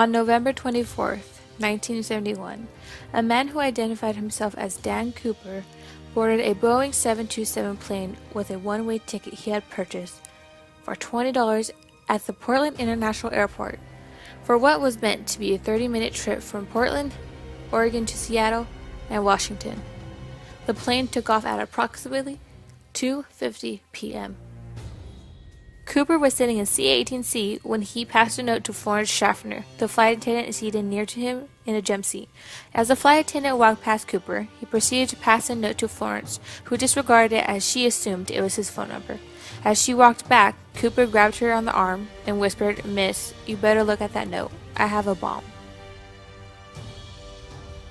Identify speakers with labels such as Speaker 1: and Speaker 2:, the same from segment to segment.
Speaker 1: On November 24th, 1971, a man who identified himself as Dan Cooper boarded a Boeing 727 plane with a one-way ticket he had purchased for $20 at the Portland International Airport for what was meant to be a 30-minute trip from Portland, Oregon to Seattle and Washington. The plane took off at approximately 2:50 p.m. Cooper was sitting in C-18C when he passed a note to Florence Schaffner, the flight attendant seated near to him in a jump seat. As the flight attendant walked past Cooper, he proceeded to pass a note to Florence, who disregarded it as she assumed it was his phone number. As she walked back, Cooper grabbed her on the arm and whispered, "Miss, you better look at that note. I have a bomb."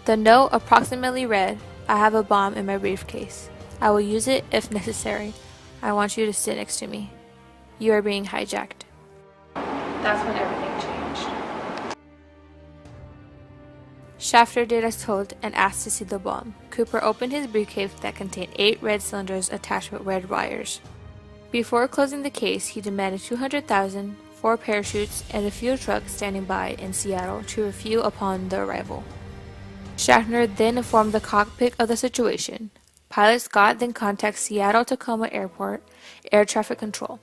Speaker 1: The note approximately read, "I have a bomb in my briefcase. I will use it if necessary. I want you to sit next to me. You are being hijacked." That's when everything changed. Schaffner did as told and asked to see the bomb. Cooper opened his briefcase that contained 8 red cylinders attached with red wires. Before closing the case, he demanded $200,000, 4 parachutes, and a fuel truck standing by in Seattle to refuel upon the arrival. Schaffner then informed the cockpit of the situation. Pilot Scott then contacts Seattle-Tacoma Airport Air Traffic Control.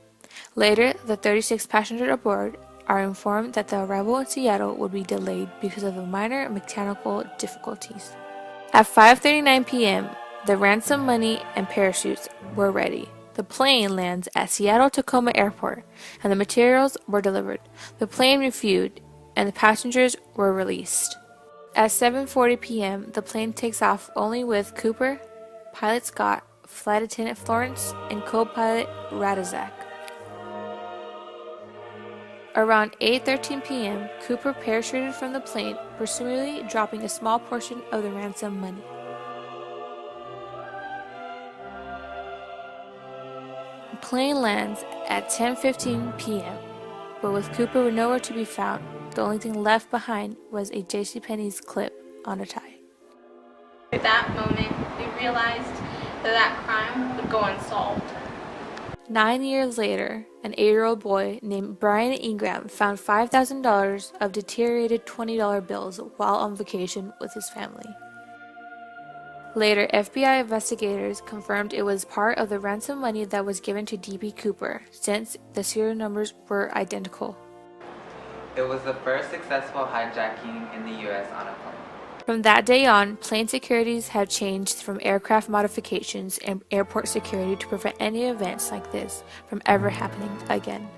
Speaker 1: Later, the 36 passengers aboard are informed that the arrival in Seattle would be delayed because of the minor mechanical difficulties. At 5:39 p.m., the ransom money and parachutes were ready. The plane lands at Seattle-Tacoma Airport, and the materials were delivered. The plane refueled, and the passengers were released. At 7:40 p.m., the plane takes off only with Cooper, Pilot Scott, Flight Attendant Florence, and co-pilot Radizak. Around 8:13 p.m., Cooper parachuted from the plane, presumably dropping a small portion of the ransom money. The plane lands at 10:15 p.m., but with Cooper nowhere to be found, the only thing left behind was a JCPenney's clip on a tie.
Speaker 2: At that moment, we realized that crime would go unsolved.
Speaker 1: 9 years later, an 8-year-old boy named Brian Ingram found $5,000 of deteriorated $20 bills while on vacation with his family. Later, FBI investigators confirmed it was part of the ransom money that was given to D.B. Cooper, since the serial numbers were identical.
Speaker 3: It was the first successful hijacking in the U.S. on a plane.
Speaker 1: From that day on, plane securities have changed from aircraft modifications and airport security to prevent any events like this from ever happening again.